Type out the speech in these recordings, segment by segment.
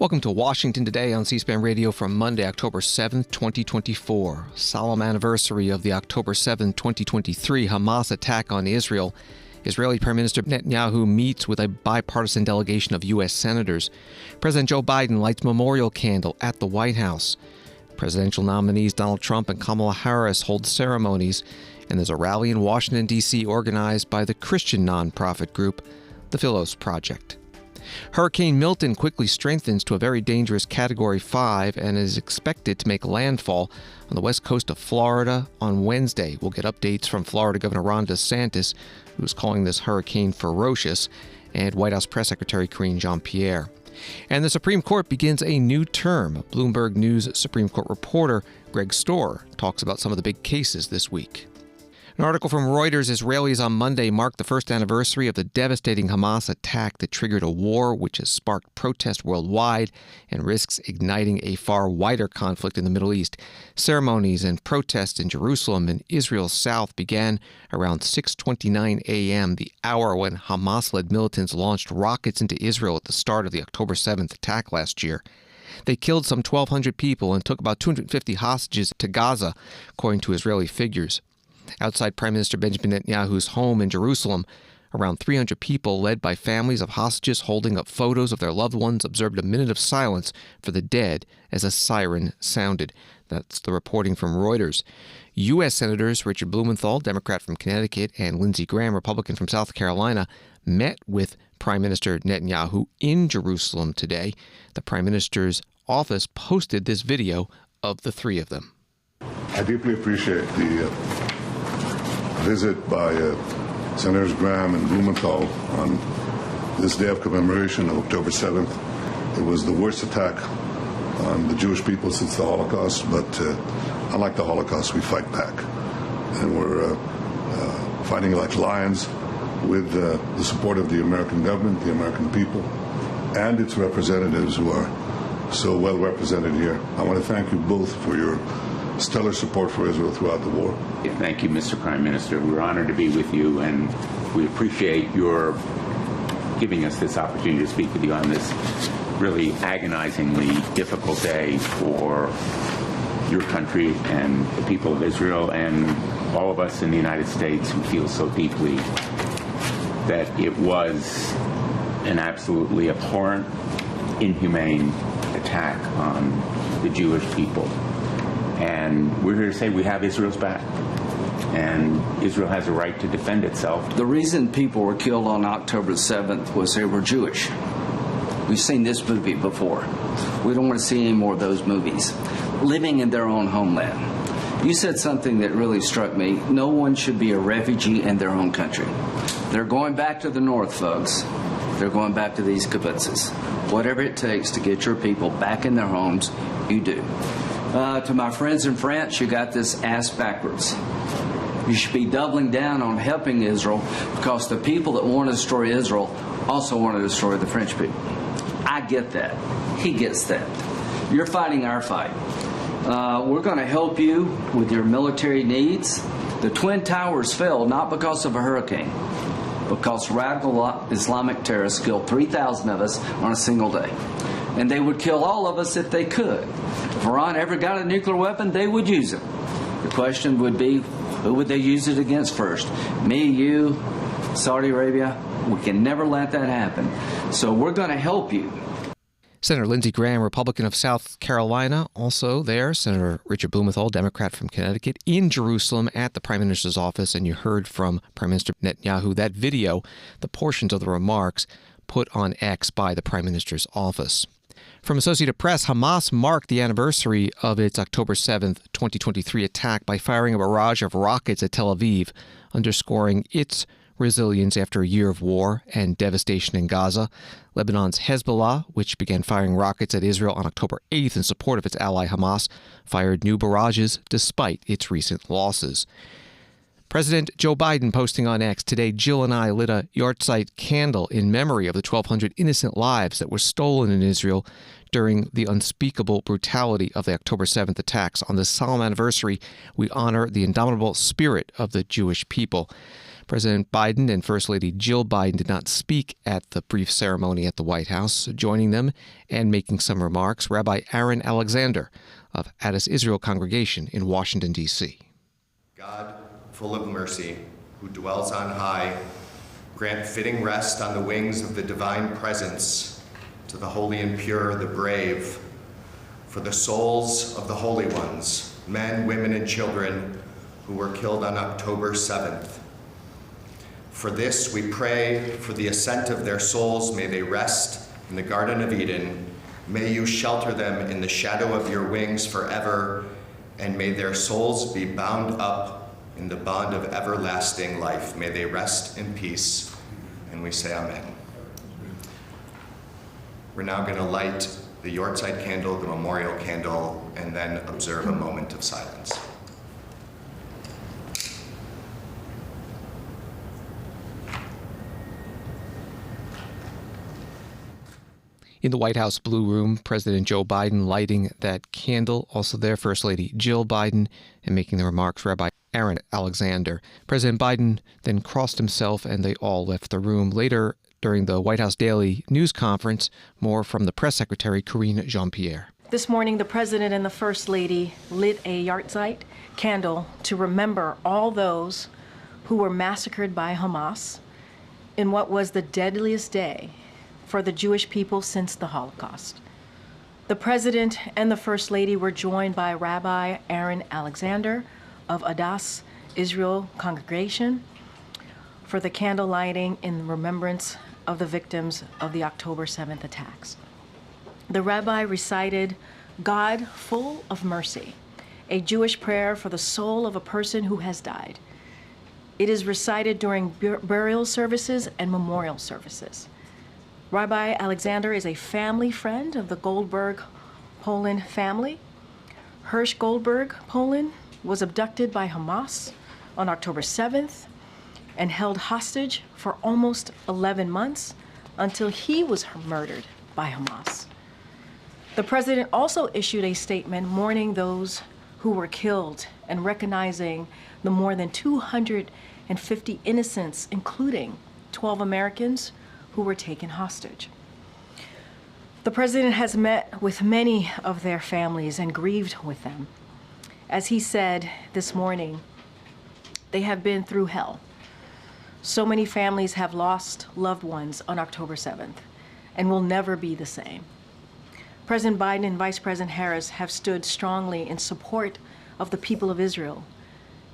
Welcome to Washington Today on C-SPAN Radio from Monday, October 7th, 2024. Solemn anniversary of the October 7th, 2023 Hamas attack on Israel. Israeli Prime Minister Netanyahu meets with a bipartisan delegation of U.S. senators. President Joe Biden lights memorial candle at the White House. Presidential nominees Donald Trump and Kamala Harris hold ceremonies. And there's a rally in Washington, D.C. organized by the Christian nonprofit group, the Philos Project. Hurricane Milton quickly strengthens to a very dangerous Category 5 and is expected to make landfall on the west coast of Florida on Wednesday. We'll get updates from Florida Governor Ron DeSantis, who's calling this hurricane ferocious, and White House Press Secretary Karine Jean-Pierre. And the Supreme Court begins a new term. Bloomberg News Supreme Court reporter Greg Stohr talks about some of the big cases this week. An article from Reuters: Israelis on Monday marked the first anniversary of the devastating Hamas attack that triggered a war which has sparked protest worldwide and risks igniting a far wider conflict in the Middle East. Ceremonies and protests in Jerusalem and Israel's south began around 6:29 a.m., the hour when Hamas-led militants launched rockets into Israel at the start of the October 7th attack last year. They killed some 1,200 people and took about 250 hostages to Gaza, according to Israeli figures. Outside Prime Minister Benjamin Netanyahu's home in Jerusalem, around 300 people, led by families of hostages holding up photos of their loved ones, observed a minute of silence for the dead as a siren sounded. That's the reporting from Reuters. U.S. Senators Richard Blumenthal, Democrat from Connecticut, and Lindsey Graham, Republican from South Carolina, met with Prime Minister Netanyahu in Jerusalem today. The Prime Minister's office posted this video of the three of them. I deeply appreciate the visit by Senators Graham and Blumenthal on this day of commemoration of October 7th. It was the worst attack on the Jewish people since the Holocaust, but unlike the Holocaust, we fight back. And we're fighting like lions with the support of the American government, the American people, and its representatives who are so well represented here. I want to thank you both for your stellar support for Israel throughout the war. Thank you, Mr. Prime Minister. We're honored to be with you, and we appreciate your giving us this opportunity to speak with you on this really agonizingly difficult day for your country and the people of Israel and all of us in the United States who feel so deeply that it was an absolutely abhorrent, inhumane attack on the Jewish people. And we're here to say we have Israel's back, and Israel has a right to defend itself. The reason people were killed on October 7th was they were Jewish. We've seen this movie before. We don't want to see any more of those movies. Living in their own homeland. You said something that really struck me. No one should be a refugee in their own country. They're going back to the north, folks. They're going back to these kibbutzes. Whatever it takes to get your people back in their homes, you do. To my friends in France, you got this ass backwards. You should be doubling down on helping Israel because the people that want to destroy Israel also want to destroy the French people. I get that. He gets that. You're fighting our fight. We're going to help you with your military needs. The Twin Towers fell not because of a hurricane, because radical Islamic terrorists killed 3,000 of us on a single day. And they would kill all of us if they could. If Iran ever got a nuclear weapon, they would use it. The question would be, who would they use it against first? Me, you, Saudi Arabia? We can never let that happen. So we're going to help you. Senator Lindsey Graham, Republican of South Carolina, also there. Senator Richard Blumenthal, Democrat from Connecticut, in Jerusalem at the Prime Minister's office. And you heard from Prime Minister Netanyahu that video, the portions of the remarks put on X by the Prime Minister's office. From Associated Press, Hamas marked the anniversary of its October 7th, 2023 attack by firing a barrage of rockets at Tel Aviv, underscoring its resilience after a year of war and devastation in Gaza. Lebanon's Hezbollah, which began firing rockets at Israel on October 8th in support of its ally Hamas, fired new barrages despite its recent losses. President Joe Biden posting on X, today Jill and I lit a yahrzeit candle in memory of the 1,200 innocent lives that were stolen in Israel during the unspeakable brutality of the October 7th attacks. On this solemn anniversary, we honor the indomitable spirit of the Jewish people. President Biden and First Lady Jill Biden did not speak at the brief ceremony at the White House. Joining them and making some remarks, Rabbi Aaron Alexander of Adas Israel Congregation in Washington, D.C. God, full of mercy, who dwells on high, grant fitting rest on the wings of the divine presence to the holy and pure, the brave, for the souls of the holy ones, men, women, and children who were killed on October 7th. For this we pray, for the ascent of their souls, may they rest in the Garden of Eden. May you shelter them in the shadow of your wings forever, and may their souls be bound up in the bond of everlasting life. May they rest in peace, and we say amen. We're now going to light the Yortzeit candle, the memorial candle, and then observe a moment of silence. In the White House Blue Room, President Joe Biden lighting that candle. Also there, First Lady Jill Biden, and making the remarks, Rabbi Aaron Alexander. President Biden then crossed himself and they all left the room. Later, during the White House Daily News Conference, more from the Press Secretary Karine Jean-Pierre. This morning, the President and the First Lady lit a Yortzeit candle to remember all those who were massacred by Hamas in what was the deadliest day for the Jewish people since the Holocaust. The President and the First Lady were joined by Rabbi Aaron Alexander of Adas Israel Congregation for the candle lighting in remembrance of the victims of the October 7th attacks. The rabbi recited, "God full of mercy," a Jewish prayer for the soul of a person who has died. It is recited during burial services and memorial services. Rabbi Alexander is a family friend of the Goldberg Poland family. Hirsch Goldberg Poland was abducted by Hamas on October 7th and held hostage for almost 11 months until he was murdered by Hamas. The president also issued a statement mourning those who were killed and recognizing the more than 250 innocents, including 12 Americans who were taken hostage. The president has met with many of their families and grieved with them. As he said this morning, they have been through hell. So many families have lost loved ones on October 7th and will never be the same. President Biden and Vice President Harris have stood strongly in support of the people of Israel,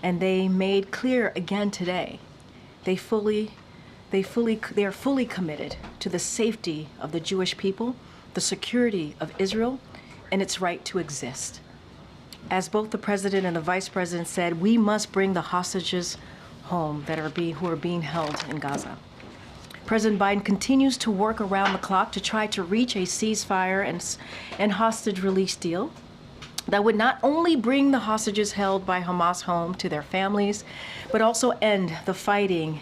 and they made clear again today they are fully committed to the safety of the Jewish people, the security of Israel, and its right to exist. As both the president and the vice president said, we must bring the hostages home who are being held in Gaza. President Biden continues to work around the clock to try to reach a ceasefire and hostage release deal that would not only bring the hostages held by Hamas home to their families, but also end the fighting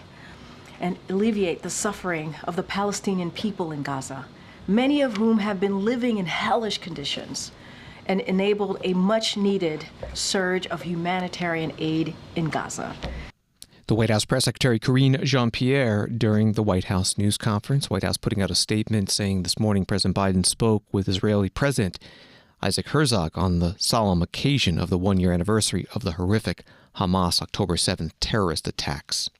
and alleviate the suffering of the Palestinian people in Gaza, many of whom have been living in hellish conditions, and enabled a much-needed surge of humanitarian aid in Gaza. The White House Press Secretary Karine Jean-Pierre during the White House news conference. White House putting out a statement saying this morning President Biden spoke with Israeli President Isaac Herzog on the solemn occasion of the one-year anniversary of the horrific Hamas October 7th terrorist attacks.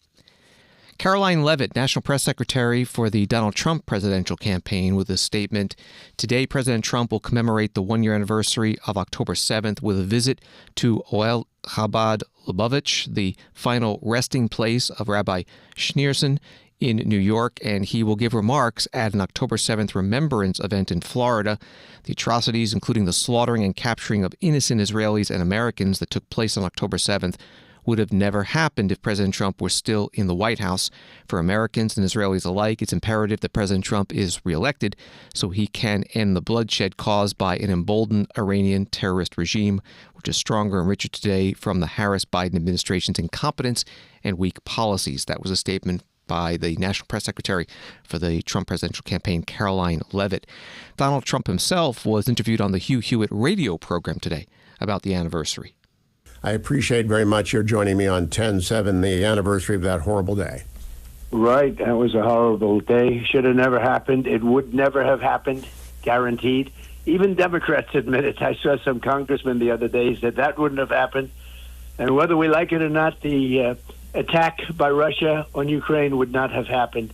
Karoline Leavitt, National Press Secretary for the Donald Trump presidential campaign, with a statement. Today, President Trump will commemorate the one-year anniversary of October 7th with a visit to Ohel Chabad Lubavitch, the final resting place of Rabbi Schneerson in New York, and he will give remarks at an October 7th remembrance event in Florida. The atrocities, including the slaughtering and capturing of innocent Israelis and Americans that took place on October 7th, would have never happened if President Trump were still in the White House. For Americans and Israelis alike, it's imperative that President Trump is reelected so he can end the bloodshed caused by an emboldened Iranian terrorist regime, which is stronger and richer today from the Harris-Biden administration's incompetence and weak policies. That was a statement by the National Press Secretary for the Trump presidential campaign, Karoline Leavitt. Donald Trump himself was interviewed on the Hugh Hewitt radio program today about the anniversary. I appreciate very much your joining me on 10/7, the anniversary of that horrible day. Right. That was a horrible day. Should have never happened. It would never have happened, guaranteed. Even Democrats admit it. I saw some congressman the other day said that wouldn't have happened. And whether we like it or not, the attack by Russia on Ukraine would not have happened.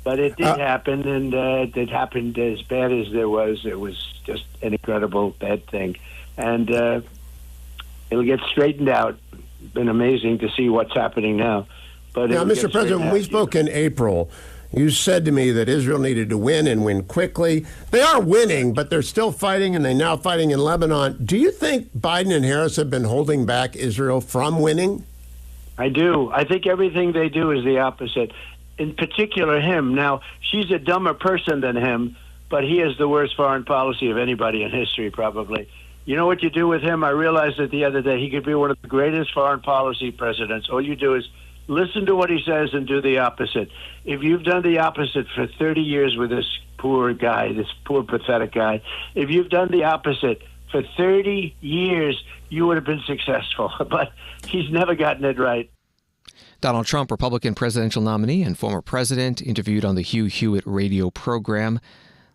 But it did happen, and it happened as bad as there was. It was just an incredible bad thing. And it'll get straightened out. It's been amazing to see what's happening now. But now, Mr. President, when we spoke in April, you said to me that Israel needed to win and win quickly. They are winning, but they're still fighting, and they're now fighting in Lebanon. Do you think Biden and Harris have been holding back Israel from winning? I do. I think everything they do is the opposite. In particular, him. Now, she's a dumber person than him, but he has the worst foreign policy of anybody in history, probably. You know what you do with him? I realized it the other day. He could be one of the greatest foreign policy presidents. All you do is listen to what he says and do the opposite. If you've done the opposite for 30 years with this poor guy, this poor, pathetic guy, if you've done the opposite for 30 years, you would have been successful. But he's never gotten it right. Donald Trump, Republican presidential nominee and former president, interviewed on the Hugh Hewitt radio program.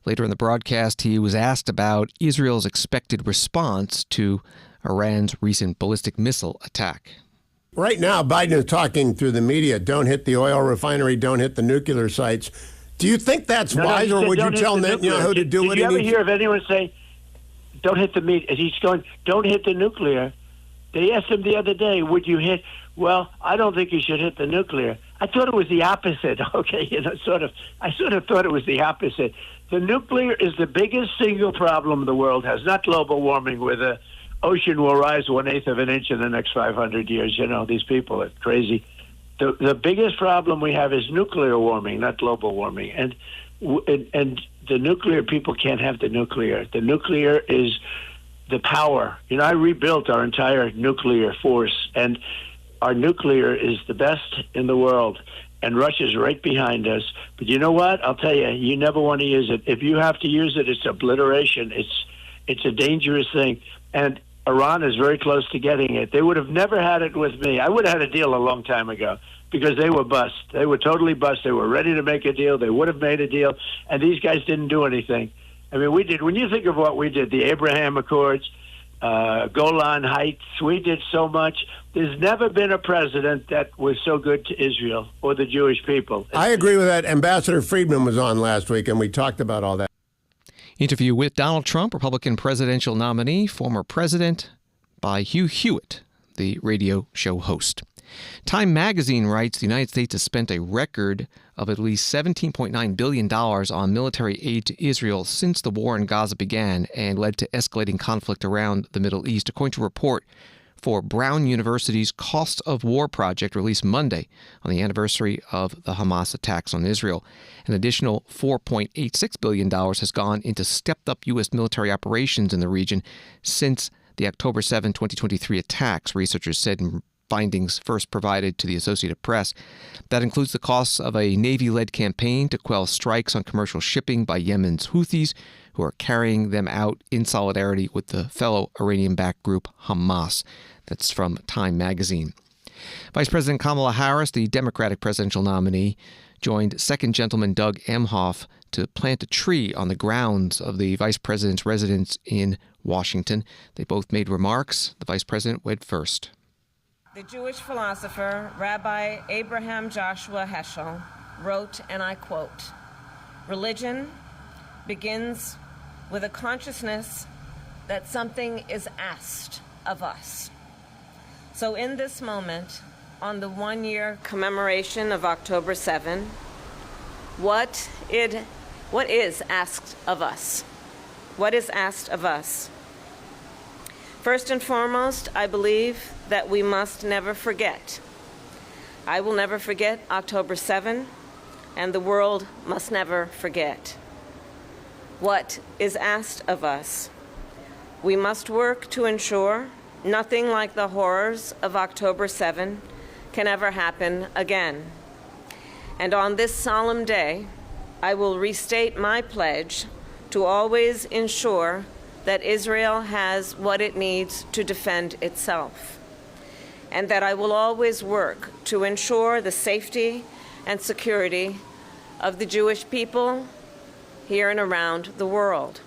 Later in the broadcast, he was asked about Israel's expected response to Iran's recent ballistic missile attack. Right now, Biden is talking through the media, don't hit the oil refinery, don't hit the nuclear sites. Do you think that's wise, or would you tell Netanyahu to do what he needs? Did you ever hear of anyone say, don't hit the meat? He's going, don't hit the nuclear. They asked him the other day, would you hit? Well, I don't think you should hit the nuclear. I thought it was the opposite. Okay, I sort of thought it was the opposite. The nuclear is the biggest single problem the world has, not global warming, where the ocean will rise 1/8 of an inch in the next 500 years. You know, these people are crazy. The biggest problem we have is nuclear warming, not global warming. And the nuclear people can't have the nuclear. The nuclear is the power. You know, I rebuilt our entire nuclear force, and our nuclear is the best in the world, and Russia's right behind us. But you know what? I'll tell you, you never want to use it. If you have to use it, it's obliteration. It's a dangerous thing. And Iran is very close to getting it. They would have never had it with me. I would have had a deal a long time ago because they were bust. They were totally bust. They were ready to make a deal. They would have made a deal, and these guys didn't do anything. I mean, we did. When you think of what we did, the Abraham Accords, Golan Heights, we did so much. There's never been a president that was so good to Israel or the Jewish people. I agree with that. Ambassador Friedman was on last week, and we talked about all that. Interview with Donald Trump, Republican presidential nominee, former president, by Hugh Hewitt, the radio show host. Time magazine writes the United States has spent a record of at least $17.9 billion on military aid to Israel since the war in Gaza began and led to escalating conflict around the Middle East, according to a report for Brown University's Cost of War project released Monday on the anniversary of the Hamas attacks on Israel. An additional $4.86 billion has gone into stepped-up U.S. military operations in the region since the October 7, 2023 attacks, researchers said in findings first provided to the Associated Press. That includes the costs of a Navy-led campaign to quell strikes on commercial shipping by Yemen's Houthis, who are carrying them out in solidarity with the fellow Iranian-backed group Hamas. That's from Time magazine. Vice President Kamala Harris, the Democratic presidential nominee, joined Second Gentleman Doug Emhoff to plant a tree on the grounds of the vice president's residence in Washington. They both made remarks. The vice president went first. The Jewish philosopher, Rabbi Abraham Joshua Heschel, wrote, and I quote, "Religion begins with a consciousness that something is asked of us." So in this moment, on the one-year commemoration of October 7, what is asked of us? What is asked of us? First and foremost, I believe that we must never forget. I will never forget October 7, and the world must never forget. What is asked of us? We must work to ensure nothing like the horrors of October 7 can ever happen again. And on this solemn day, I will restate my pledge to always ensure that Israel has what it needs to defend itself. and that I will always work to ensure the safety and security of the Jewish people here and around the world.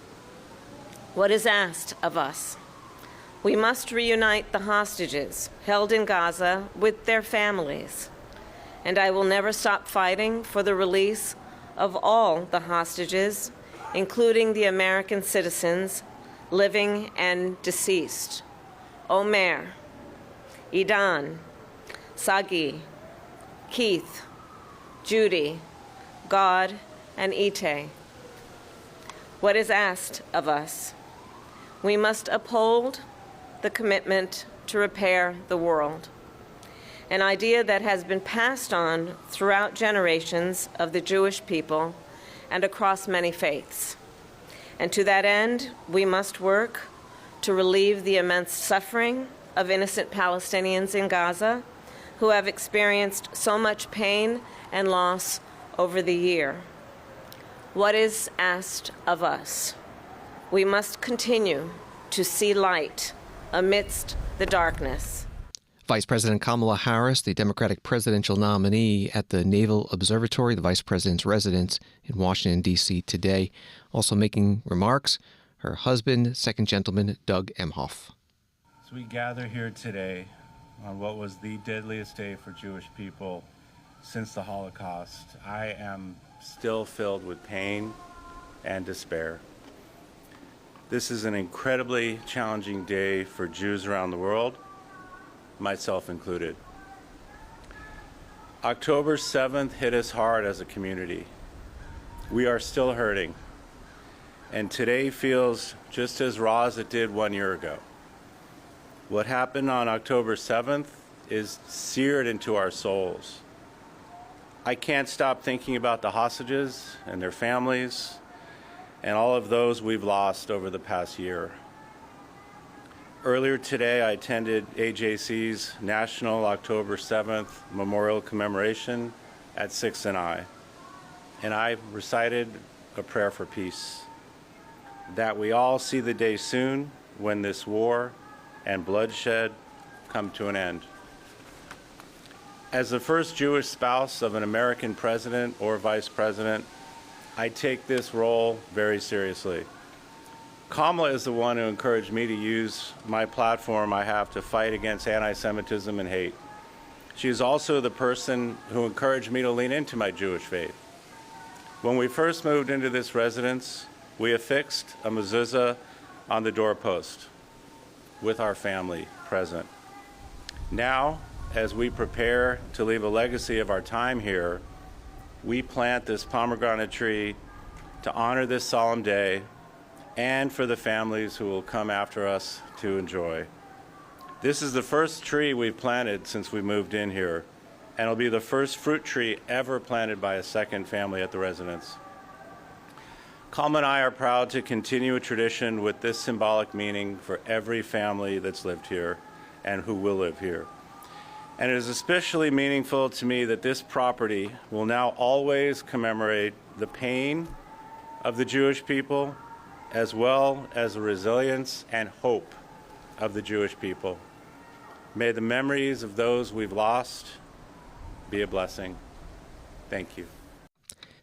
What is asked of us? We must reunite the hostages held in Gaza with their families, and I will never stop fighting for the release of all the hostages, including the American citizens, living and deceased. Omer, Idan, Sagi, Keith, Judy, God, and Ite. What is asked of us? We must uphold the commitment to repair the world, an idea that has been passed on throughout generations of the Jewish people and across many faiths. And to that end, we must work to relieve the immense suffering of innocent Palestinians in Gaza who have experienced so much pain and loss over the year. What is asked of us? We must continue to see light amidst the darkness. Vice President Kamala Harris, the Democratic presidential nominee at the Naval Observatory, the vice president's residence in Washington, D.C. today, also making remarks. Her husband, Second Gentleman Doug Emhoff. As we gather here today on what was the deadliest day for Jewish people since the Holocaust, I am still filled with pain and despair. This is an incredibly challenging day for Jews around the world, myself included. October 7th hit us hard as a community. We are still hurting, and today feels just as raw as it did 1 year ago. What happened on October 7th is seared into our souls. I can't stop thinking about the hostages and their families and all of those we've lost over the past year. Earlier today, I attended AJC's National October 7th Memorial Commemoration at 6 and I recited a prayer for peace, that we all see the day soon when this war and bloodshed come to an end. As the first Jewish spouse of an American president or vice president, I take this role very seriously. Kamala is the one who encouraged me to use my platform I have to fight against anti-Semitism and hate. She is also the person who encouraged me to lean into my Jewish faith. When we first moved into this residence, we affixed a mezuzah on the doorpost with our family present. Now, as we prepare to leave a legacy of our time here, we plant this pomegranate tree to honor this solemn day and for the families who will come after us to enjoy. This is the first tree we've planted since we moved in here, and it'll be the first fruit tree ever planted by a second family at the residence. Kamala and I are proud to continue a tradition with this symbolic meaning for every family that's lived here and who will live here. And it is especially meaningful to me that this property will now always commemorate the pain of the Jewish people, as well as the resilience and hope of the Jewish people. May the memories of those we've lost be a blessing. Thank you.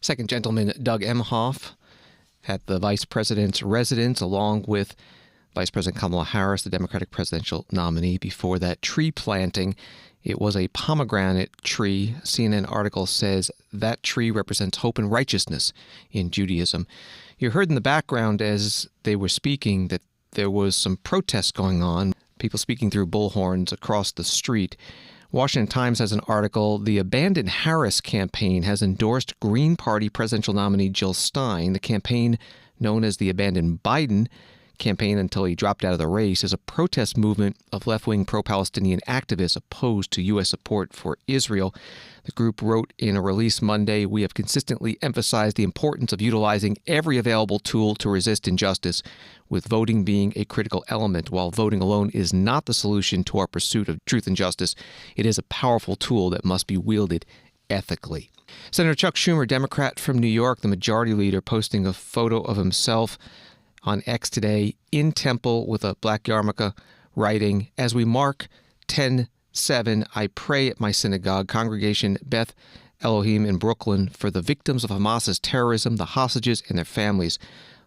Second Gentleman Doug Emhoff at the vice president's residence, along with Vice President Kamala Harris, the Democratic presidential nominee. Before that tree planting, it was a pomegranate tree. A CNN article says that tree represents hope and righteousness in Judaism. You heard in the background as they were speaking that there was some protests going on, people speaking through bullhorns across the street. Washington Times has an article, the Abandon Harris campaign has endorsed Green Party presidential nominee Jill Stein. The campaign, known as the Abandon Biden campaign until he dropped out of the race, is a protest movement of left-wing pro-Palestinian activists opposed to U.S. support for Israel. The group wrote in a release Monday, "We have consistently emphasized the importance of utilizing every available tool to resist injustice, with voting being a critical element. While voting alone is not the solution to our pursuit of truth and justice, it is a powerful tool that must be wielded ethically." Senator Chuck Schumer, Democrat from New York, the majority leader, posting a photo of himself on X today in Temple with a black yarmulke, writing, "As we mark 10 10:07, I pray at my synagogue, Congregation Beth Elohim in Brooklyn, for the victims of Hamas's terrorism, the hostages, and their families.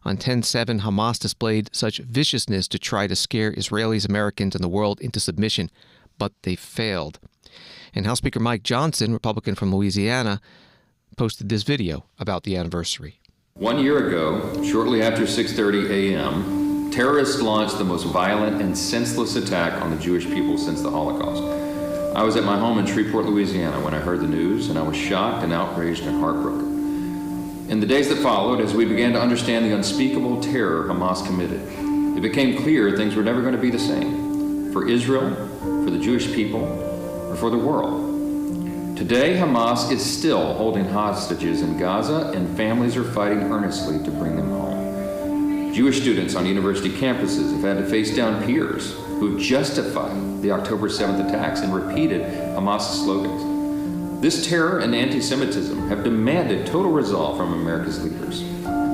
On 10/7, Hamas displayed such viciousness to try to scare Israelis, Americans, and the world into submission, but they failed. And House Speaker Mike Johnson, Republican from Louisiana, posted this video about the anniversary. 1 year ago, shortly after 6:30 a.m., terrorists launched the most violent and senseless attack on the Jewish people since the Holocaust. I was at my home in Shreveport, Louisiana, when I heard the news, and I was shocked and outraged and heartbroken. In the days that followed, as we began to understand the unspeakable terror Hamas committed, it became clear things were never going to be the same for Israel, for the Jewish people, or for the world. Today, Hamas is still holding hostages in Gaza, and families are fighting earnestly to bring them home. Jewish students on university campuses have had to face down peers who have justified the October 7th attacks and repeated Hamas' slogans. This terror and anti-Semitism have demanded total resolve from America's leaders.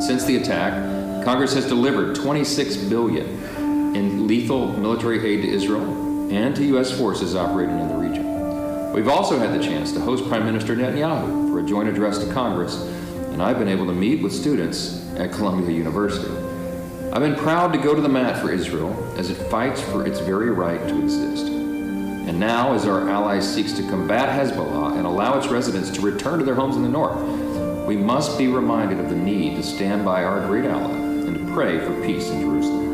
Since the attack, Congress has delivered $26 billion in lethal military aid to Israel and to U.S. forces operating in the region. We've also had the chance to host Prime Minister Netanyahu for a joint address to Congress, and I've been able to meet with students at Columbia University. I've been proud to go to the mat for Israel as it fights for its very right to exist. And now, as our ally seeks to combat Hezbollah and allow its residents to return to their homes in the north, we must be reminded of the need to stand by our great ally and to pray for peace in Jerusalem.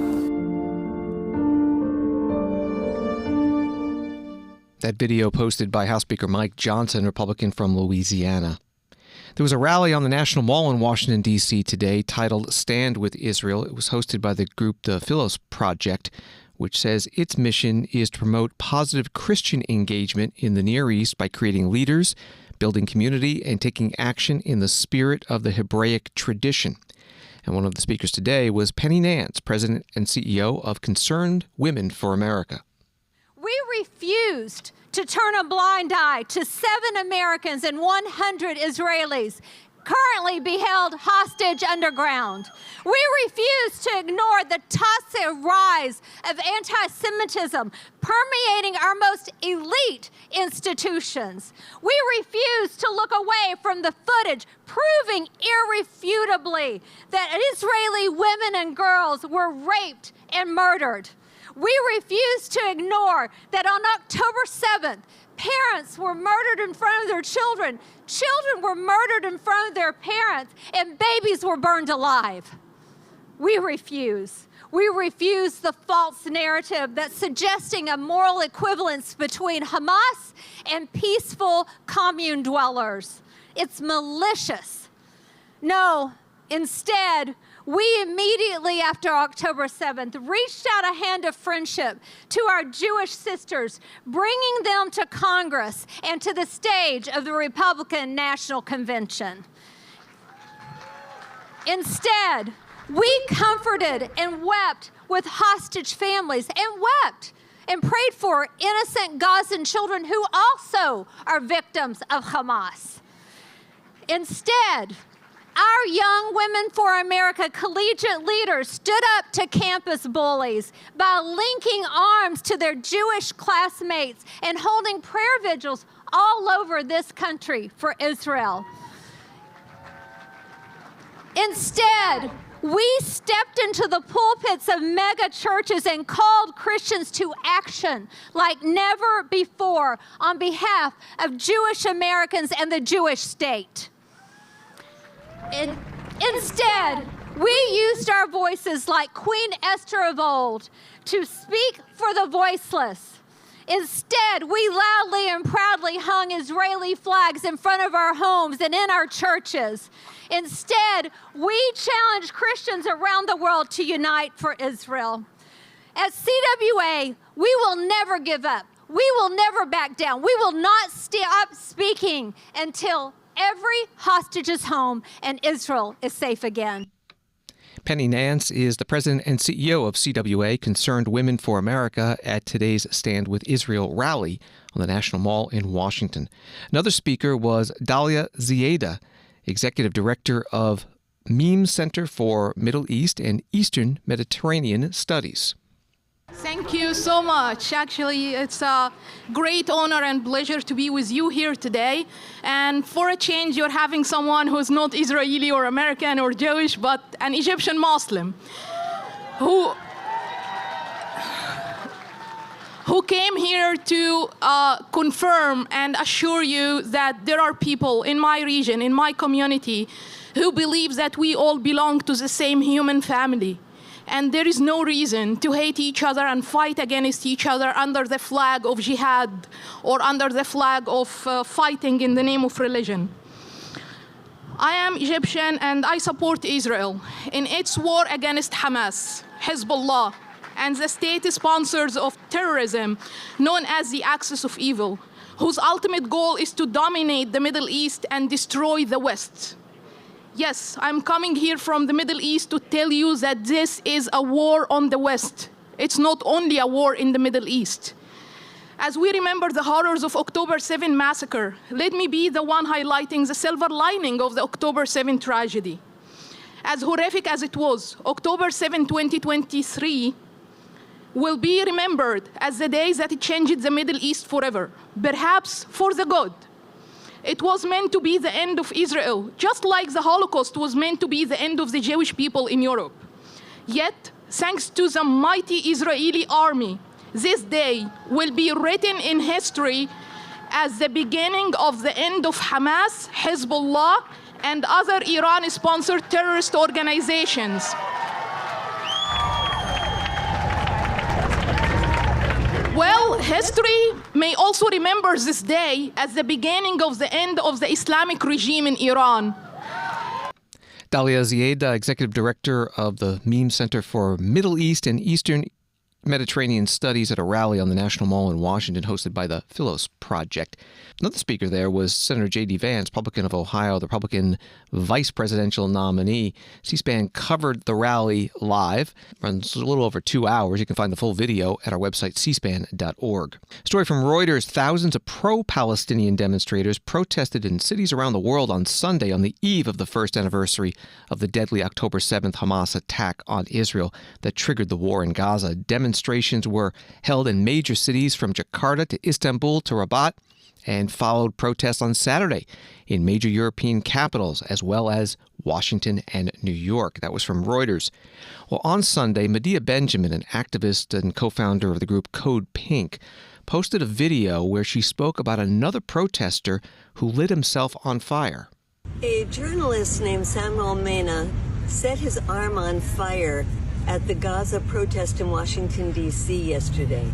That video posted by House Speaker Mike Johnson, Republican from Louisiana. There was a rally on the National Mall in Washington, D.C. today titled Stand with Israel. It was hosted by the group the Philos Project, which says its mission is to promote positive Christian engagement in the Near East by creating leaders, building community, and taking action in the spirit of the Hebraic tradition. And one of the speakers today was Penny Nance, President and CEO of Concerned Women for America. We refused to turn a blind eye to 7 Americans and 100 Israelis currently be held hostage underground. We refuse to ignore the toxic rise of anti-Semitism permeating our most elite institutions. We refuse to look away from the footage proving irrefutably that Israeli women and girls were raped and murdered. We refuse to ignore that on October 7th, parents were murdered in front of their children. Children were murdered in front of their parents, and babies were burned alive. We refuse. We refuse the false narrative that's suggesting a moral equivalence between Hamas and peaceful commune dwellers. It's malicious. No, instead, we immediately after October 7th reached out a hand of friendship to our Jewish sisters, bringing them to Congress and to the stage of the Republican National Convention. Instead, we comforted and wept with hostage families and wept and prayed for innocent Gazan children who also are victims of Hamas. Instead, our Young Women for America collegiate leaders stood up to campus bullies by linking arms to their Jewish classmates and holding prayer vigils all over this country for Israel. Instead, we stepped into the pulpits of mega churches and called Christians to action like never before on behalf of Jewish Americans and the Jewish state. Instead, we used our voices like Queen Esther of old to speak for the voiceless. Instead, we loudly and proudly hung Israeli flags in front of our homes and in our churches. Instead, we challenged Christians around the world to unite for Israel. At CWA, we will never give up. We will never back down. We will not stop speaking until every hostage is home and Israel is safe again. Penny Nance is the president and CEO of CWA, Concerned Women for America, at today's Stand with Israel rally on the National Mall in Washington. Another speaker was Dalia Zieda, executive director of MEME Center for Middle East and Eastern Mediterranean Studies. Thank you so much. Actually, it's a great honor and pleasure to be with you here today. And for a change, you're having someone who's not Israeli or American or Jewish, but an Egyptian Muslim who came here to confirm and assure you that there are people in my region, in my community, who believe that we all belong to the same human family. And there is no reason to hate each other and fight against each other under the flag of jihad or under the flag of fighting in the name of religion. I am Egyptian and I support Israel in its war against Hamas, Hezbollah, and the state sponsors of terrorism known as the Axis of Evil, whose ultimate goal is to dominate the Middle East and destroy the West. Yes, I'm coming here from the Middle East to tell you that this is a war on the West. It's not only a war in the Middle East. As we remember the horrors of October 7 massacre, let me be the one highlighting the silver lining of the October 7 tragedy. As horrific as it was, October 7, 2023 will be remembered as the day that it changed the Middle East forever, perhaps for the good. It was meant to be the end of Israel, just like the Holocaust was meant to be the end of the Jewish people in Europe. Yet, thanks to the mighty Israeli army, this day will be written in history as the beginning of the end of Hamas, Hezbollah, and other Iran-sponsored terrorist organizations. Well, history may also remember this day as the beginning of the end of the Islamic regime in Iran. Dalia Zieda, Executive Director of the Meme Center for Middle East and Eastern Mediterranean Studies at a rally on the National Mall in Washington hosted by the Philos Project. Another speaker there was Senator J.D. Vance, Republican of Ohio, the Republican vice presidential nominee. C-SPAN covered the rally live. Runs a little over 2 hours. You can find the full video at our website, cspan.org. Story from Reuters. Thousands of pro-Palestinian demonstrators protested in cities around the world on Sunday on the eve of the first anniversary of the deadly October 7th Hamas attack on Israel that triggered the war in Gaza. Demonstrations were held in major cities from Jakarta to Istanbul to Rabat, and followed protests on Saturday in major European capitals, as well as Washington and New York. That was from Reuters. Well, on Sunday, Medea Benjamin, an activist and co-founder of the group Code Pink, posted a video where she spoke about another protester who lit himself on fire. A journalist named Samuel Mena set his arm on fire at the Gaza protest in Washington, D.C. yesterday.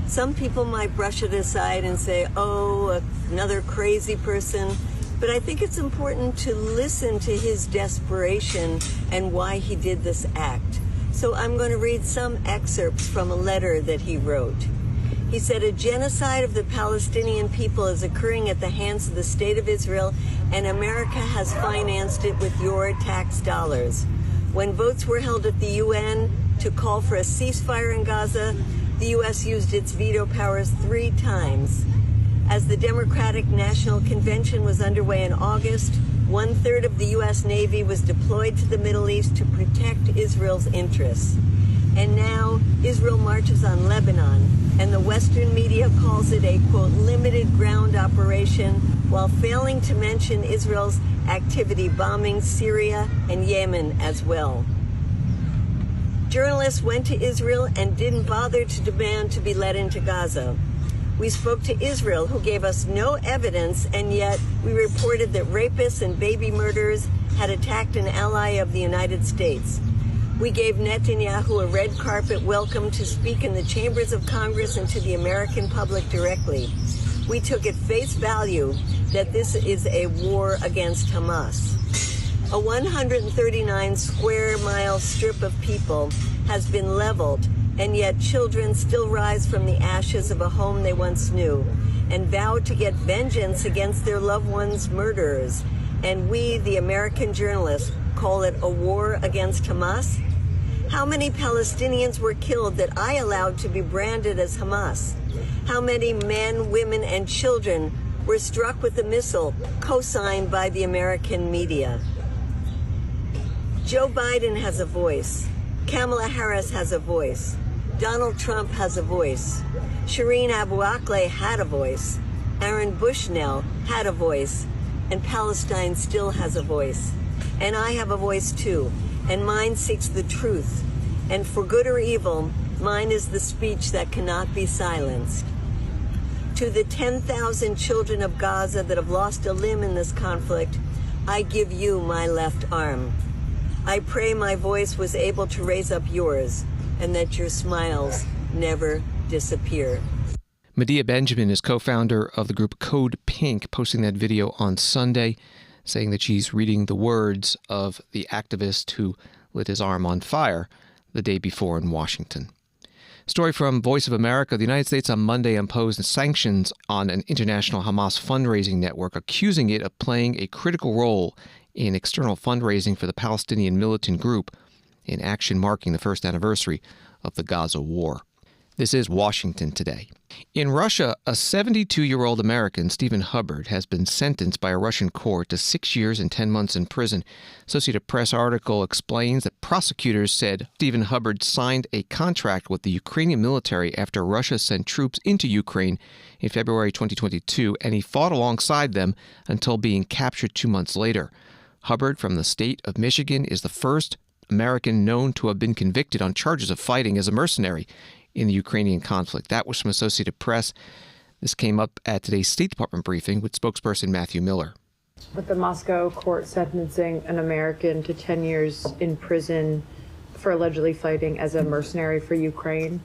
Some people might brush it aside and say, oh, another crazy person. But I think it's important to listen to his desperation and why he did this act. So I'm going to read some excerpts from a letter that he wrote. He said, a genocide of the Palestinian people is occurring at the hands of the State of Israel, and America has financed it with your tax dollars. When votes were held at the UN to call for a ceasefire in Gaza, the U.S. used its veto powers 3 times. As the Democratic National Convention was underway in August, 1/3 of the U.S. Navy was deployed to the Middle East to protect Israel's interests. And now Israel marches on Lebanon, and the Western media calls it a, quote, limited ground operation, while failing to mention Israel's activity bombing Syria and Yemen as well. Journalists went to Israel and didn't bother to demand to be let into Gaza. We spoke to Israel, who gave us no evidence, and yet we reported that rapists and baby murderers had attacked an ally of the United States. We gave Netanyahu a red carpet welcome to speak in the chambers of Congress and to the American public directly. We took at face value that this is a war against Hamas. A 139 square mile strip of people has been leveled, and yet children still rise from the ashes of a home they once knew and vow to get vengeance against their loved ones' murderers. And we, the American journalists, call it a war against Hamas? How many Palestinians were killed that I allowed to be branded as Hamas? How many men, women, and children were struck with a missile co-signed by the American media? Joe Biden has a voice. Kamala Harris has a voice. Donald Trump has a voice. Shireen Abu Akleh had a voice. Aaron Bushnell had a voice. And Palestine still has a voice. And I have a voice too. And mine seeks the truth. And for good or evil, mine is the speech that cannot be silenced. To the 10,000 children of Gaza that have lost a limb in this conflict, I give you my left arm. I pray my voice was able to raise up yours, and that your smiles never disappear. Medea Benjamin is co-founder of the group Code Pink, posting that video on Sunday, saying that she's reading the words of the activist who lit his arm on fire the day before in Washington. Story from Voice of America. The United States on Monday imposed sanctions on an international Hamas fundraising network, accusing it of playing a critical role in external fundraising for the Palestinian militant group in action marking the first anniversary of the Gaza war. This is Washington Today. In Russia, a 72-year-old American, Stephen Hubbard, has been sentenced by a Russian court to 6 years and 10 months in prison. Associated Press article explains that prosecutors said Stephen Hubbard signed a contract with the Ukrainian military after Russia sent troops into Ukraine in February 2022, and he fought alongside them until being captured 2 months later. Hubbard, from the state of Michigan, is the first American known to have been convicted on charges of fighting as a mercenary in the Ukrainian conflict. That was from Associated Press. This came up at today's State Department briefing with spokesperson Matthew Miller. With the Moscow court sentencing an American to 10 years in prison for allegedly fighting as a mercenary for Ukraine,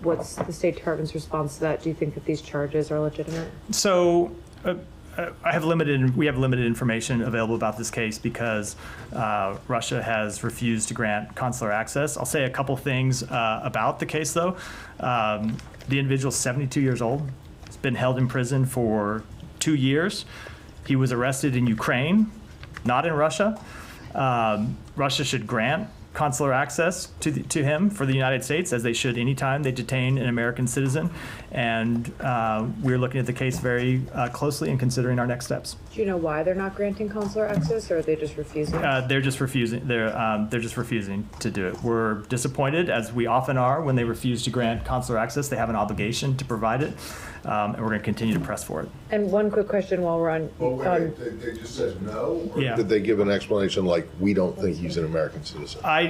what's the State Department's response to that? Do you think that these charges are legitimate? So we have limited information available about this case because Russia has refused to grant consular access. I'll say a couple things about the case, though. The individual is 72 years old. He's been held in prison for 2 years. He was arrested in Ukraine, not in Russia. Russia should grant consular access to him for the United States, as they should anytime they detain an American citizen. And we're looking at the case very closely and considering our next steps. Do you know why they're not granting consular access, or are they just refusing? They're just refusing. They're just refusing to do it. We're disappointed, as we often are, when they refuse to grant consular access. They have an obligation to provide it, and we're going to continue to press for it. And one quick question while we're on. They just said no? Or Yeah. Did they give an explanation like, we don't think he's an American citizen? I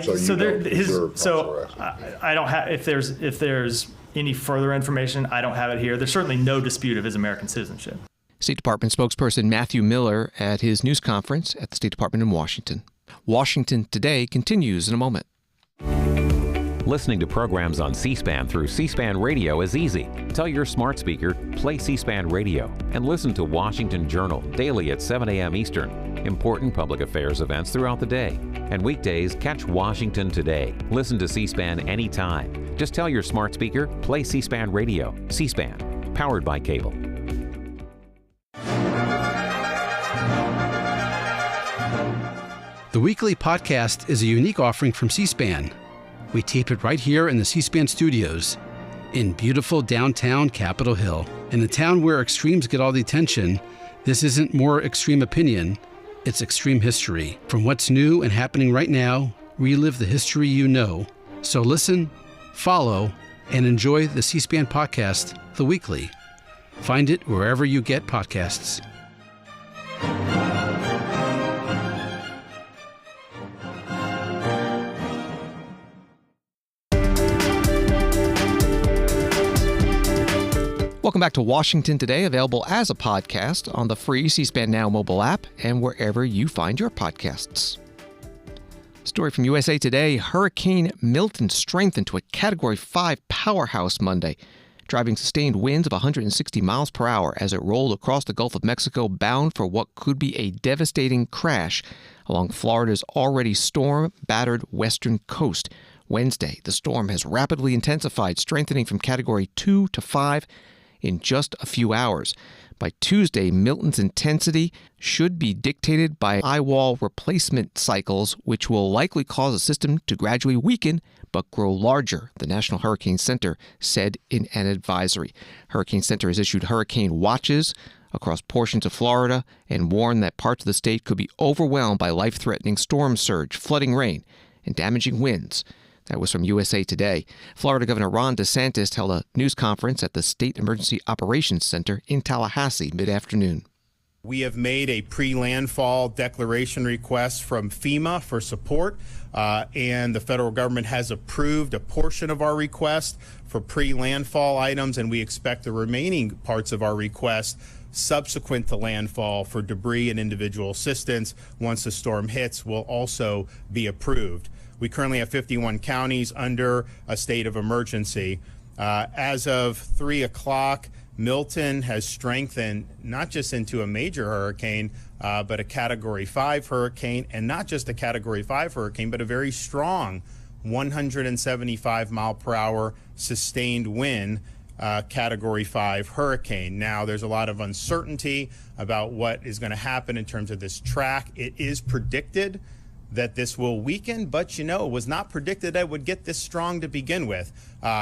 don't have, if there's any further information, I don't have it here. There's certainly no dispute of his American citizenship. State Department spokesperson Matthew Miller at his news conference at the State Department in Washington. Washington Today continues in a moment. Listening to programs on C-SPAN through C-SPAN Radio is easy. Tell your smart speaker, play C-SPAN Radio, and listen to Washington Journal daily at 7 a.m. Eastern. Important public affairs events throughout the day. And weekdays, catch Washington Today. Listen to C-SPAN anytime. Just tell your smart speaker, play C-SPAN Radio. C-SPAN, powered by cable. The weekly podcast is a unique offering from C-SPAN. We tape it right here in the C-SPAN studios in beautiful downtown Capitol Hill. In a town where extremes get all the attention, this isn't more extreme opinion, it's extreme history. From what's new and happening right now, relive the history you know. So listen, follow, and enjoy the C-SPAN podcast, The Weekly. Find it wherever you get podcasts. Welcome back to Washington Today, available as a podcast on the free C-SPAN Now mobile app and wherever you find your podcasts. Story from USA Today, Hurricane Milton strengthened to a Category 5 powerhouse Monday, driving sustained winds of 160 miles per hour as it rolled across the Gulf of Mexico, bound for what could be a devastating crash along Florida's already storm-battered western coast. Wednesday, the storm has rapidly intensified, strengthening from Category 2 to 5 in just a few hours. By Tuesday, Milton's intensity should be dictated by eye-wall replacement cycles, which will likely cause the system to gradually weaken but grow larger, the National Hurricane Center said in an advisory. Hurricane Center has issued hurricane watches across portions of Florida and warned that parts of the state could be overwhelmed by life-threatening storm surge, flooding rain, and damaging winds. That was from USA Today. Florida Governor Ron DeSantis held a news conference at the State Emergency Operations Center in Tallahassee mid-afternoon. We have made a pre-landfall declaration request from FEMA for support, and the federal government has approved a portion of our request for pre-landfall items, and we expect the remaining parts of our request subsequent to landfall for debris and individual assistance once the storm hits will also be approved. We currently have 51 counties under a state of emergency. As of 3 o'clock, Milton has strengthened not just into a major hurricane, but a Category 5 hurricane, and not just a Category 5 hurricane, but a very strong 175 mile per hour sustained wind Category 5 hurricane. Now, there's a lot of uncertainty about what is going to happen in terms of this track. It is predicted that this will weaken, but it was not predicted that it would get this strong to begin with.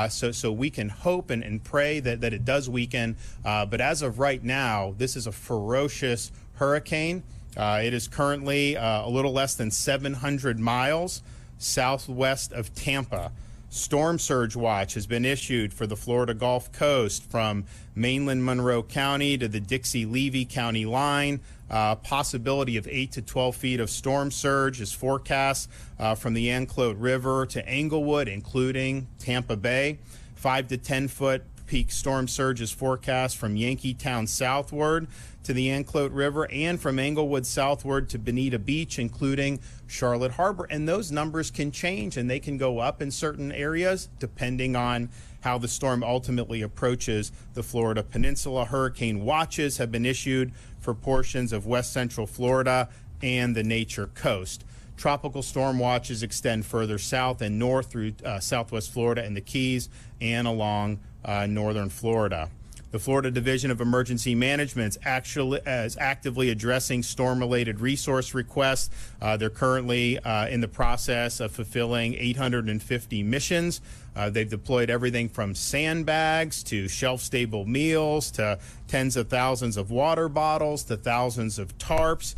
So we can hope and pray that it does weaken. But as of right now, this is a ferocious hurricane. It is currently a little less than 700 miles southwest of Tampa. Storm surge watch has been issued for the Florida Gulf Coast from mainland Monroe County to the Dixie-Levy County line. Possibility of 8 to 12 feet of storm surge is forecast from the Anclote River to Englewood, including Tampa Bay. 5 to 10 foot peak storm surge is forecast from Yankeetown southward to the Anclote River and from Englewood southward to Bonita Beach, including Charlotte Harbor. And those numbers can change and they can go up in certain areas depending on how the storm ultimately approaches the Florida Peninsula. Hurricane watches have been issued for portions of west central Florida and the Nature Coast. Tropical storm watches extend further south and north through southwest Florida and the Keys and along northern Florida. The Florida Division of Emergency Management is actively addressing storm-related resource requests. They're currently in the process of fulfilling 850 missions. They've deployed everything from sandbags to shelf-stable meals to tens of thousands of water bottles to thousands of tarps.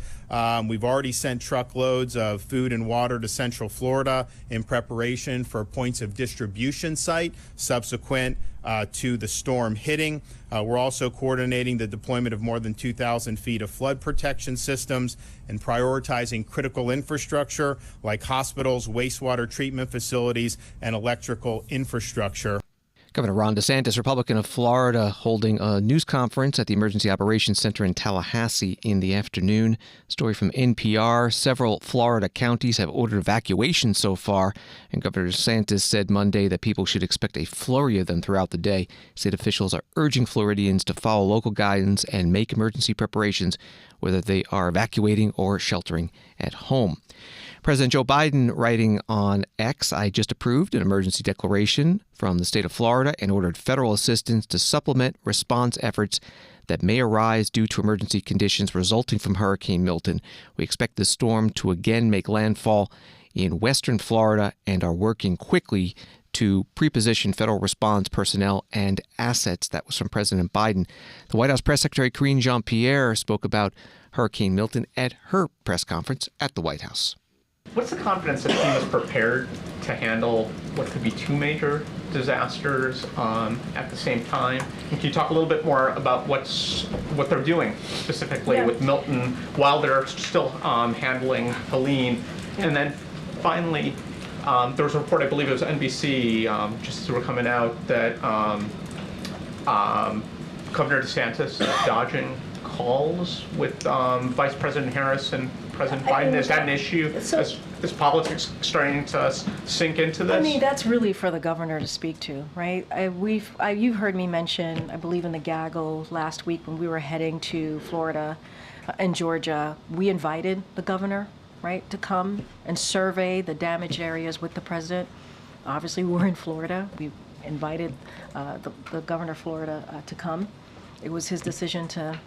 We've already sent truckloads of food and water to Central Florida in preparation for points of distribution site subsequent to the storm hitting. We're also coordinating the deployment of more than 2,000 feet of flood protection systems and prioritizing critical infrastructure like hospitals, wastewater treatment facilities, and electrical infrastructure. Governor Ron DeSantis, Republican of Florida, holding a news conference at the Emergency Operations Center in Tallahassee in the afternoon. Story from NPR. Several Florida counties have ordered evacuation so far, and Governor DeSantis said Monday that people should expect a flurry of them throughout the day. State officials are urging Floridians to follow local guidance and make emergency preparations, whether they are evacuating or sheltering at home. President Joe Biden writing on X, I just approved an emergency declaration from the state of Florida and ordered federal assistance to supplement response efforts that may arise due to emergency conditions resulting from Hurricane Milton. We expect the storm to again make landfall in western Florida and are working quickly to pre-position federal response personnel and assets. That was from President Biden. The White House Press Secretary Karine Jean-Pierre spoke about Hurricane Milton at her press conference at the White House. What's the confidence that FEMA is prepared to handle what could be two major disasters at the same time? And can you talk a little bit more about what they're doing specifically with Milton while they're still handling Helene? And then finally, there was a report, I believe it was NBC, just as we were coming out, that Governor DeSantis is dodging calls with Vice President Harris and President Biden. Is that an issue? Is politics starting to sink into this? I mean, that's really for the governor to speak to, right? You've heard me mention, I believe in the gaggle last week when we were heading to Florida and Georgia, we invited the governor, right, to come and survey the damaged areas with the president. Obviously, we're in Florida. We invited the governor of Florida to come. It was his decision to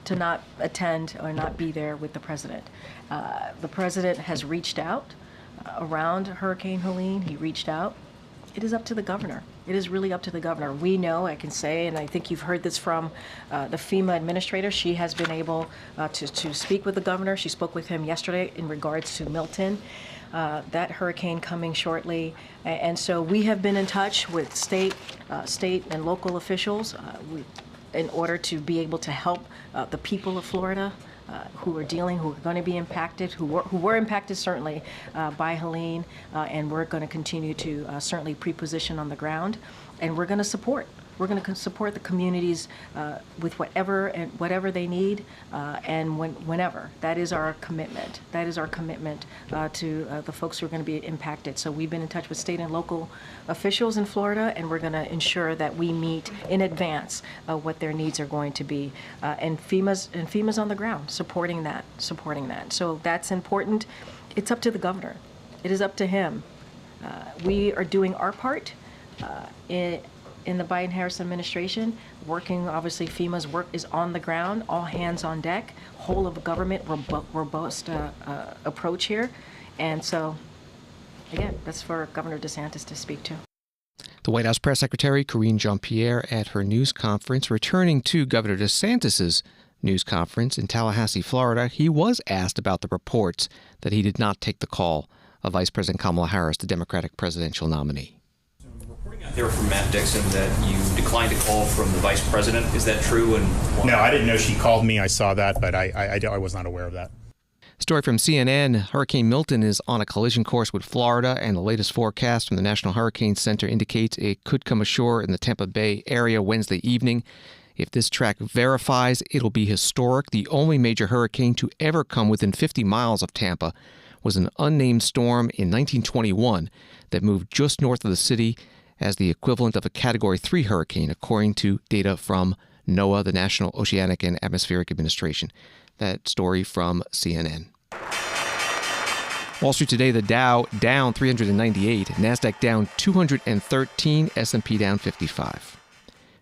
not attend or not be there with the president. The president has reached out around Hurricane Helene. He reached out. It is up to the governor. It is really up to the governor. We know, I can say, and I think you've heard this from the FEMA administrator. She has been able to speak with the governor. She spoke with him yesterday in regards to Milton, that hurricane coming shortly. And so we have been in touch with state and local officials in order to be able to help the people of Florida who are going to be impacted, who were impacted certainly by Helene, and we're going to continue to certainly pre-position on the ground, and we're going to support. We're going to support the communities with whatever they need, and whenever. That is our commitment. That is our commitment to the folks who are going to be impacted. So we've been in touch with state and local officials in Florida, and we're going to ensure that we meet in advance what their needs are going to be. And FEMA's on the ground supporting that. So that's important. It's up to the governor. It is up to him. We are doing our part in the Biden-Harris administration, working, obviously FEMA's work is on the ground, all hands on deck, whole of government, robust approach here. And so, again, that's for Governor DeSantis to speak to. The White House Press Secretary Karine Jean-Pierre at her news conference, returning to Governor DeSantis' news conference in Tallahassee, Florida. He was asked about the reports that he did not take the call of Vice President Kamala Harris, the Democratic presidential nominee. There from Matt Dixon that you declined a call from the vice president. Is that true? And why? No, I didn't know she called me. I saw that, but I was not aware of that. Story from CNN. Hurricane Milton is on a collision course with Florida, and the latest forecast from the National Hurricane Center indicates it could come ashore in the Tampa Bay area Wednesday evening. If this track verifies, it'll be historic. The only major hurricane to ever come within 50 miles of Tampa was an unnamed storm in 1921 that moved just north of the city as the equivalent of a Category 3 hurricane, according to data from NOAA, the National Oceanic and Atmospheric Administration. That story from CNN. Wall Street today, the Dow down 398, NASDAQ down 213, S&P down 55.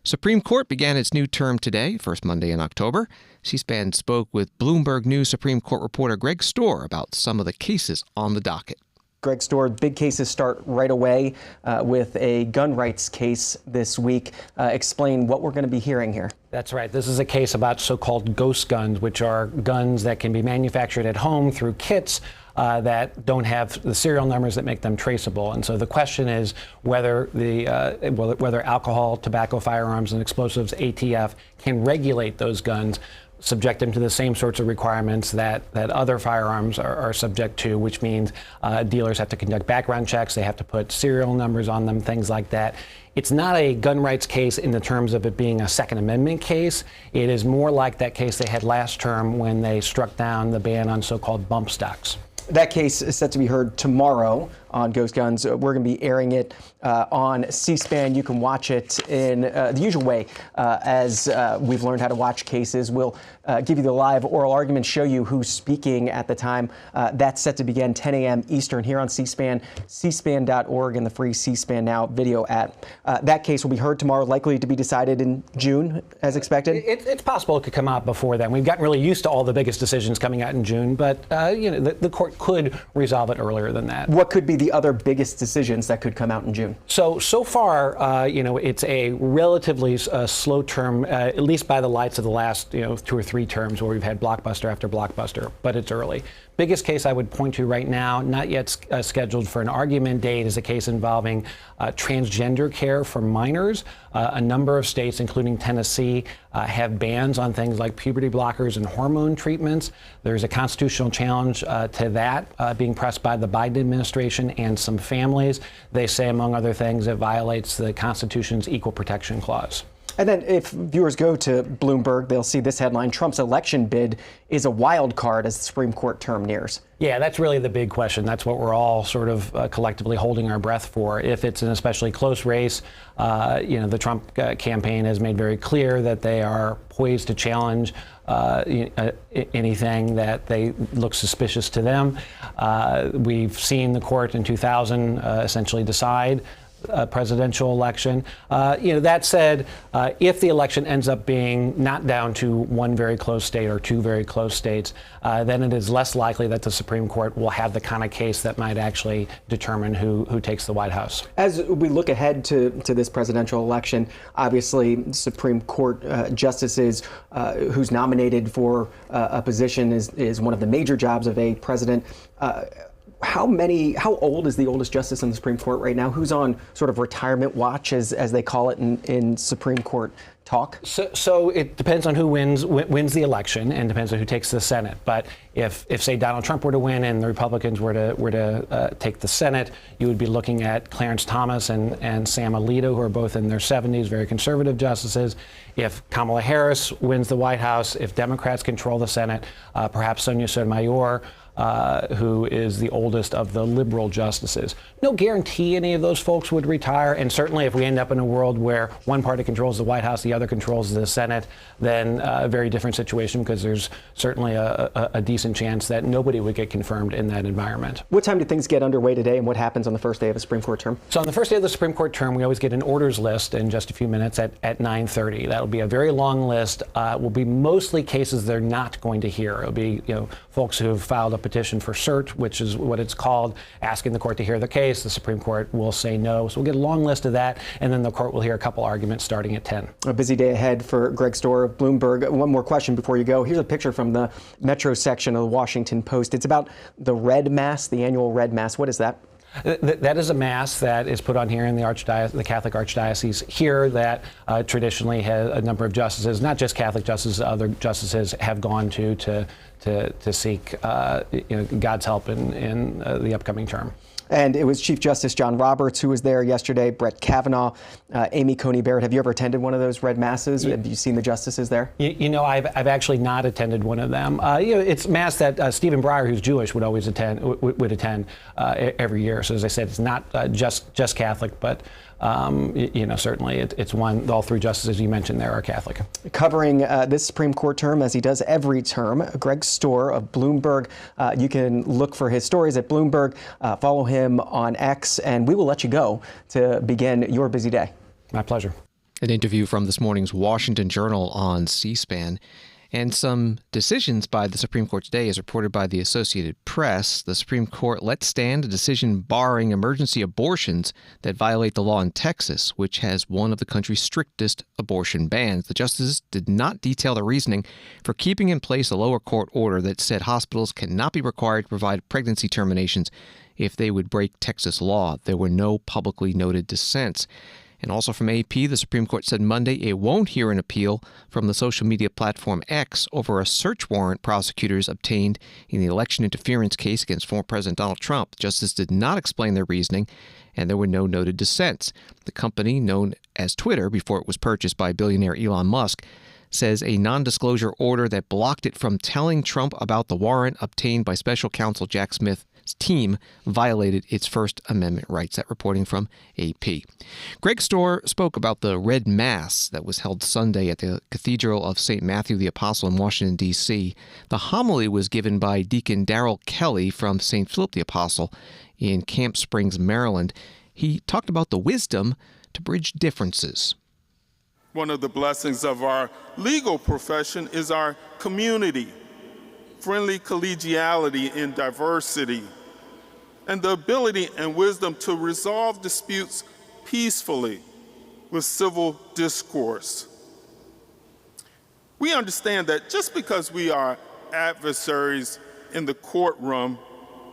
Supreme Court began its new term today, first Monday in October. C-SPAN spoke with Bloomberg News Supreme Court reporter Greg Stohr about some of the cases on the docket. Greg Stohr, big cases start right away with a gun rights case this week. Explain what we're going to be hearing here. That's right. This is a case about so-called ghost guns, which are guns that can be manufactured at home through kits that don't have the serial numbers that make them traceable. And so the question is whether whether alcohol, tobacco, firearms, and explosives, ATF, can regulate those guns, subject them to the same sorts of requirements that other firearms are subject to, which means dealers have to conduct background checks, they have to put serial numbers on them, things like that. It's not a gun rights case in the terms of it being a Second Amendment case. It is more like that case they had last term when they struck down the ban on so-called bump stocks. That case is set to be heard tomorrow on Ghost Guns. We're going to be airing it on C-SPAN. You can watch it in the usual way as we've learned how to watch cases. We'll give you the live oral argument, show you who's speaking at the time. That's set to begin 10 a.m. Eastern here on C-SPAN, cspan.org, and the free C-SPAN Now video app. That case will be heard tomorrow, likely to be decided in June, as expected. It's possible it could come out before then. We've gotten really used to all the biggest decisions coming out in June, but the court could resolve it earlier than that. What could be the other biggest decisions that could come out in June? So far, it's a relatively slow term, at least by the lights of the last 2 or 3 terms where we've had blockbuster after blockbuster, but it's early. Biggest case I would point to right now, not yet scheduled for an argument date, is a case involving transgender care for minors. A number of states, including Tennessee, have bans on things like puberty blockers and hormone treatments. There's a constitutional challenge to that being pressed by the Biden administration and some families. They say, among other things, it violates the Constitution's Equal Protection Clause. And then if viewers go to Bloomberg, they'll see this headline: Trump's election bid is a wild card as the Supreme Court term nears. Yeah, that's really the big question. That's what we're all sort of collectively holding our breath for. If it's an especially close race, the Trump campaign has made very clear that they are poised to challenge anything that they look suspicious to them. We've seen the court in 2000 essentially decide presidential election. That said, if the election ends up being not down to one very close state or two very close states, then it is less likely that the Supreme Court will have the kind of case that might actually determine who takes the White House. As we look ahead to this presidential election, obviously Supreme Court justices who's nominated for a position is one of the major jobs of a president. How old is the oldest justice in the Supreme Court right now? Who's on sort of retirement watch, as they call it in Supreme Court talk? So it depends on who wins the election, and depends on who takes the Senate. But if say Donald Trump were to win and the Republicans were to take the Senate, you would be looking at Clarence Thomas and Sam Alito, who are both in their 70s, very conservative justices. If Kamala Harris wins the White House, if Democrats control the Senate, perhaps Sonia Sotomayor, who is the oldest of the liberal justices. No guarantee any of those folks would retire, and certainly if we end up in a world where one party controls the White House, the other controls the Senate, then a very different situation, because there's certainly a decent chance that nobody would get confirmed in that environment. What time do things get underway today, and what happens on the first day of a Supreme Court term? So on the first day of the Supreme Court term, we always get an orders list in just a few minutes at 9:30. That'll be a very long list. Will be mostly cases they're not going to hear. It'll be folks who have filed a petition for cert, which is what it's called, asking the court to hear the case. The Supreme Court will say no. So we'll get a long list of that, and then the court will hear a couple arguments starting at 10. A busy day ahead for Greg Stohr of Bloomberg. One more question before you go. Here's a picture from the Metro section of the Washington Post. It's about the Red Mass, the annual Red Mass. What is that? That is a mass that is put on here in the Catholic Archdiocese here that traditionally has a number of justices, not just Catholic justices, other justices have gone to seek God's help in the upcoming term. And it was Chief Justice John Roberts who was there yesterday, Brett Kavanaugh, Amy Coney Barrett. Have you ever attended one of those Red Masses? Have you seen the justices there? I've actually not attended one of them. It's mass that Stephen Breyer, who's Jewish, would always attend every year. So as I said, it's not just Catholic, but certainly it's one. All three justices you mentioned there are Catholic. Covering this Supreme Court term, as he does every term, Greg Stohr of Bloomberg. You can look for his stories at Bloomberg. Follow him on X, and we will let you go to begin your busy day. My pleasure. An interview from this morning's Washington Journal on C-SPAN. And some decisions by the Supreme Court today, as reported by the Associated Press. The Supreme Court let stand a decision barring emergency abortions that violate the law in Texas, which has one of the country's strictest abortion bans. The justices did not detail the reasoning for keeping in place a lower court order that said hospitals cannot be required to provide pregnancy terminations if they would break Texas law. There were no publicly noted dissents. And also from AP, the Supreme Court said Monday it won't hear an appeal from the social media platform X over a search warrant prosecutors obtained in the election interference case against former President Donald Trump. The justice did not explain their reasoning, and there were no noted dissents. The company, known as Twitter before it was purchased by billionaire Elon Musk, says a non-disclosure order that blocked it from telling Trump about the warrant obtained by special counsel Jack Smith's team violated its First Amendment rights. That reporting from AP. Greg Stohr spoke about the Red Mass that was held Sunday at the Cathedral of St. Matthew the Apostle in Washington, D.C. The homily was given by Deacon Darrell Kelly from St. Philip the Apostle in Camp Springs, Maryland. He talked about the wisdom to bridge differences. One of the blessings of our legal profession is our community, friendly collegiality in diversity, and the ability and wisdom to resolve disputes peacefully with civil discourse. We understand that just because we are adversaries in the courtroom,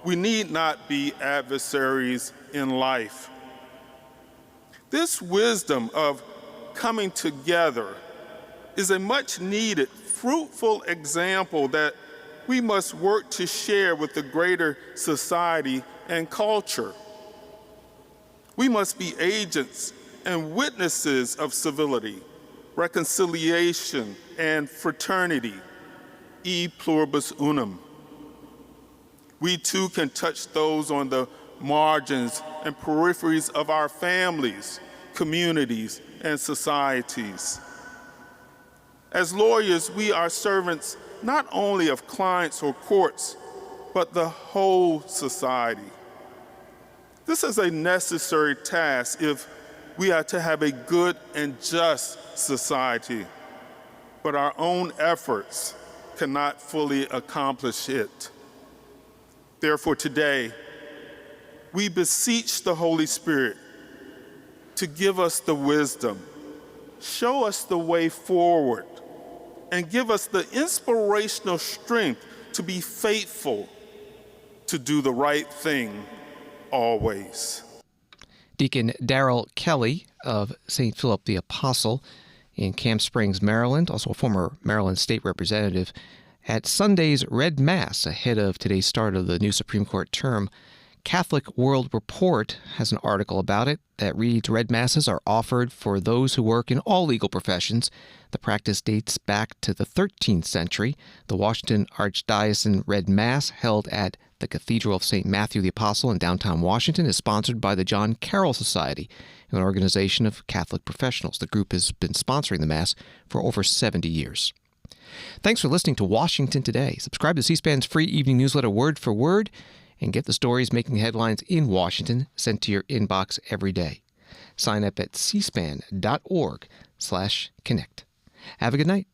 we need not be adversaries in life. This wisdom of coming together is a much needed, fruitful example that we must work to share with the greater society and culture. We must be agents and witnesses of civility, reconciliation, and fraternity, e pluribus unum. We too can touch those on the margins and peripheries of our families, communities, and societies. As lawyers, we are servants not only of clients or courts, but the whole society. This is a necessary task if we are to have a good and just society, but our own efforts cannot fully accomplish it. Therefore, today, we beseech the Holy Spirit to give us the wisdom, show us the way forward, and give us the inspirational strength to be faithful, to do the right thing always. Deacon Darrell Kelly of St. Philip the Apostle in Camp Springs, Maryland, also a former Maryland state representative, at Sunday's Red Mass ahead of today's start of the new Supreme Court term. Catholic World Report has an article about it that reads, Red Masses are offered for those who work in all legal professions. The practice dates back to the 13th century. The Washington Archdiocesan Red Mass, held at the Cathedral of St. Matthew the Apostle in downtown Washington, is sponsored by the John Carroll Society, an organization of Catholic professionals. The group has been sponsoring the Mass for over 70 years. Thanks for listening to Washington Today. Subscribe to C-SPAN's free evening newsletter, Word for Word, and get the stories making headlines in Washington sent to your inbox every day. Sign up at cspan.org/connect. Have a good night.